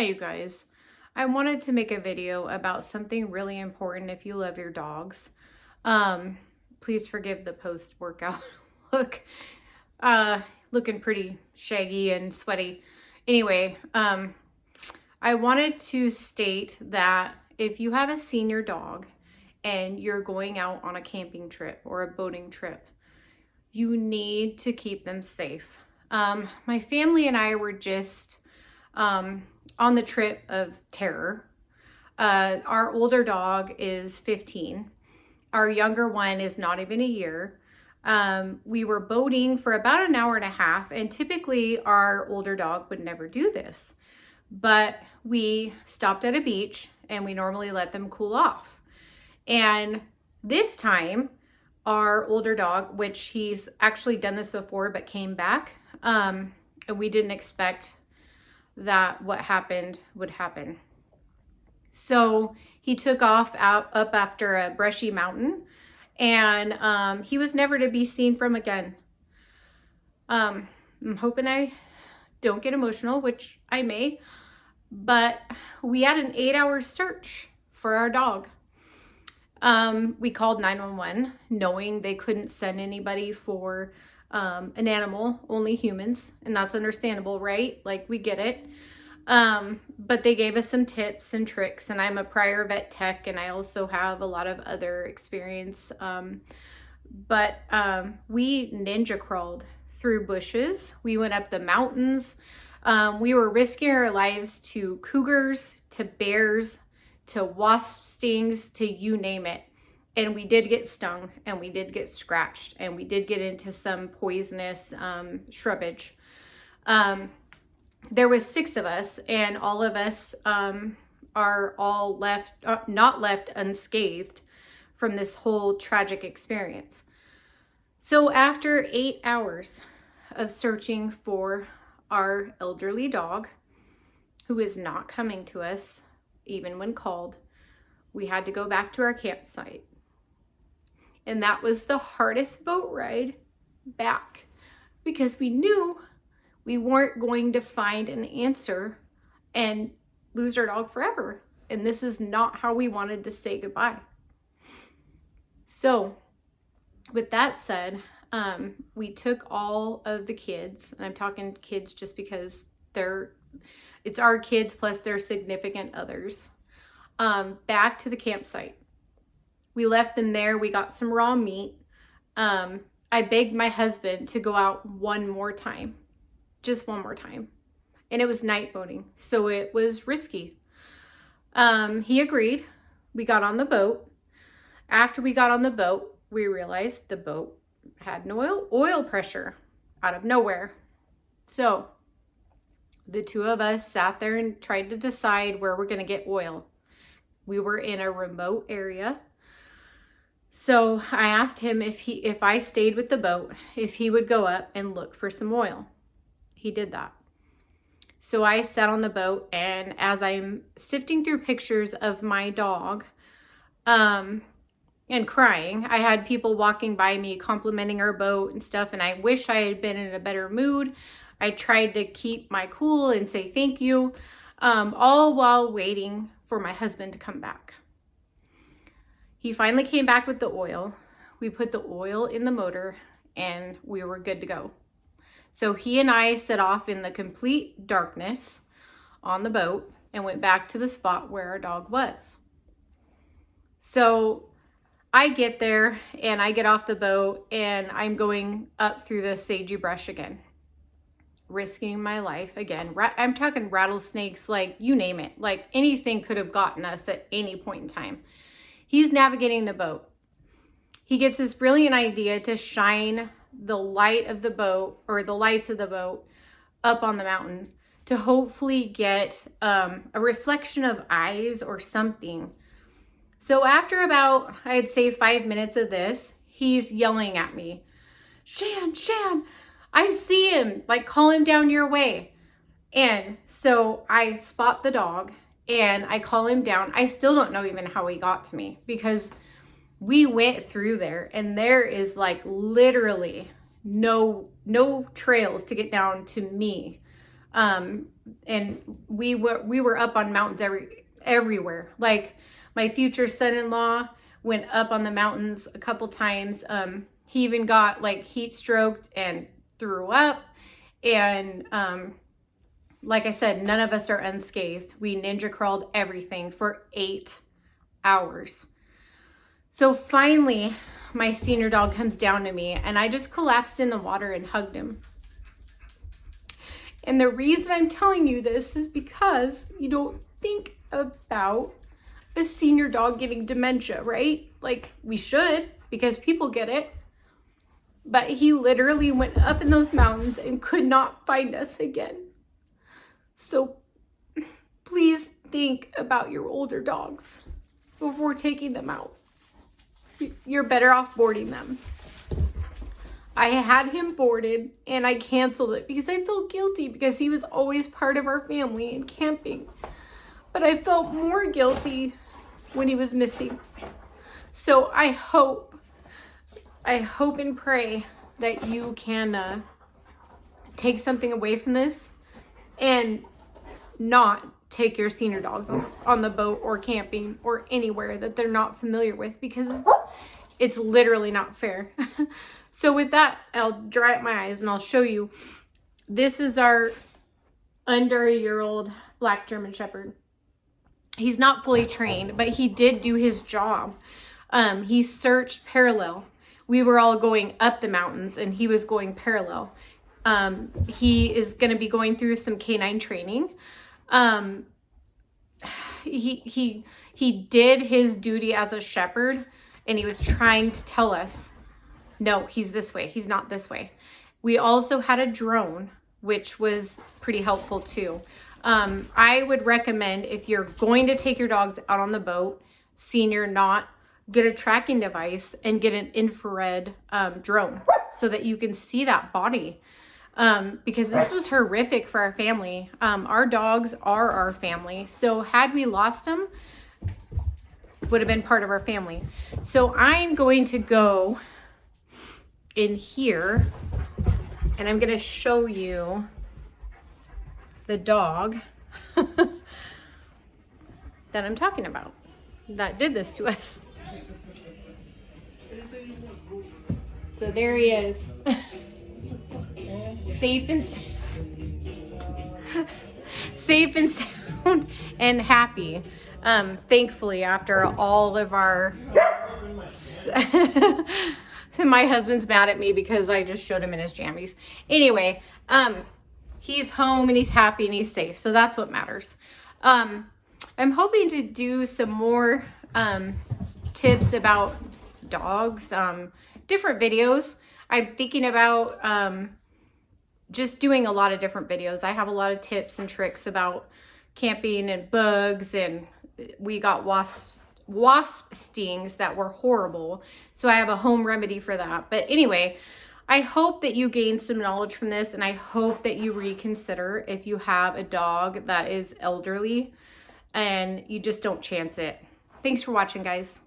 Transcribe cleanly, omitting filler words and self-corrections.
Hi, you guys. I wanted to make a video about something really important if you love your dogs. Um, Please forgive the post-workout look. Looking pretty shaggy and sweaty. Anyway, I wanted to state that if you have a senior dog and you're going out on a camping trip or a boating trip, you need to keep them safe. My family and I were just on the trip of terror. Our older dog is 15. Our younger one is not even a year. We were boating for about an hour and a half, and typically our older dog would never do this. But we stopped at a beach and we normally let them cool off. And this time, our older dog, which he's actually done this before but came back, and we didn't expect that what happened would happen. So he took off up after a brushy mountain, and he was never to be seen from again. I'm hoping I don't get emotional, which I may, but we had an 8-hour search for our dog. We called 911 knowing they couldn't send anybody for an animal, only humans, and that's understandable, right? Like, we get it. But they gave us some tips and tricks, and I'm a prior vet tech, and I also have a lot of other experience. We ninja crawled through bushes. We went up the mountains. We were risking our lives to cougars, to bears, to wasp stings, to you name it. And we did get stung, and we did get scratched, and we did get into some poisonous shrubbage. There was 6 of us, and all of us are all not left unscathed from this whole tragic experience. So after 8 hours of searching for our elderly dog, who is not coming to us even when called, we had to go back to our campsite. And that was the hardest boat ride back, because we knew we weren't going to find an answer and lose our dog forever. And this is not how we wanted to say goodbye. So with that said, we took all of the kids, and I'm talking kids just because it's our kids plus their significant others, back to the campsite. We left them there. We got some raw meat. I begged my husband to go out one more time. Just one more time. And it was night boating, so it was risky. He agreed. We got on the boat. After we got on the boat, we realized the boat had no oil pressure out of nowhere. So the 2 of us sat there and tried to decide where we're going to get oil. We were in a remote area. So I asked him if I stayed with the boat, if he would go up and look for some oil. He did that. So I sat on the boat, and as I'm sifting through pictures of my dog and crying, I had people walking by me complimenting our boat and stuff, and I wish I had been in a better mood. I tried to keep my cool and say thank you, all while waiting for my husband to come back. He finally came back with the oil. We put the oil in the motor, and we were good to go. So he and I set off in the complete darkness on the boat and went back to the spot where our dog was. So I get there, and I get off the boat, and I'm going up through the sagey brush again, risking my life again. I'm talking rattlesnakes, like you name it. Like anything could have gotten us at any point in time. He's navigating the boat. He gets this brilliant idea to shine the light of the boat, or the lights of the boat, up on the mountain to hopefully get a reflection of eyes or something. So after about, I'd say 5 minutes of this, he's yelling at me, Shan, I see him, like, call him down your way. And so I spot the dog and I call him down. I still don't know even how he got to me, because we went through there, and there is like literally no trails to get down to me. And we were up on mountains everywhere. Like my future son-in-law went up on the mountains a couple times. He even got like heat stroked and threw up. And like I said, none of us are unscathed. We ninja crawled everything for 8 hours. So finally, my senior dog comes down to me and I just collapsed in the water and hugged him. And the reason I'm telling you this is because you don't think about a senior dog getting dementia, right? Like we should, because people get it. But he literally went up in those mountains and could not find us again. So please think about your older dogs before taking them out. You're better off boarding them. I had him boarded and I canceled it because I felt guilty because he was always part of our family in camping. But I felt more guilty when he was missing. So I hope and pray that you can take something away from this and not take your senior dogs on the boat or camping or anywhere that they're not familiar with, because it's literally not fair. So with that, I'll dry up my eyes and I'll show you. This is our under a year-old black German Shepherd. He's not fully trained, but he did do his job. He searched parallel. We were all going up the mountains and he was going parallel. He is going to be going through some canine training. He did his duty as a shepherd, and he was trying to tell us, no, he's this way. He's not this way. We also had a drone, which was pretty helpful too. I would recommend, if you're going to take your dogs out on the boat, senior not, get a tracking device and get an infrared drone so that you can see that body. Because this was horrific for our family. Our dogs are our family. So had we lost them, would have been part of our family. So I'm going to go in here and I'm going to show you the dog that I'm talking about that did this to us. So there he is. Safe and sound and happy. Thankfully, after all of our my husband's mad at me because I just showed him in his jammies. Anyway, he's home and he's happy and he's safe. So that's what matters. I'm hoping to do some more tips about dogs, different videos. I'm thinking about just doing a lot of different videos. I have a lot of tips and tricks about camping and bugs, and we got wasp stings that were horrible. So I have a home remedy for that. But anyway, I hope that you gained some knowledge from this, and I hope that you reconsider if you have a dog that is elderly and you just don't chance it. Thanks for watching, guys.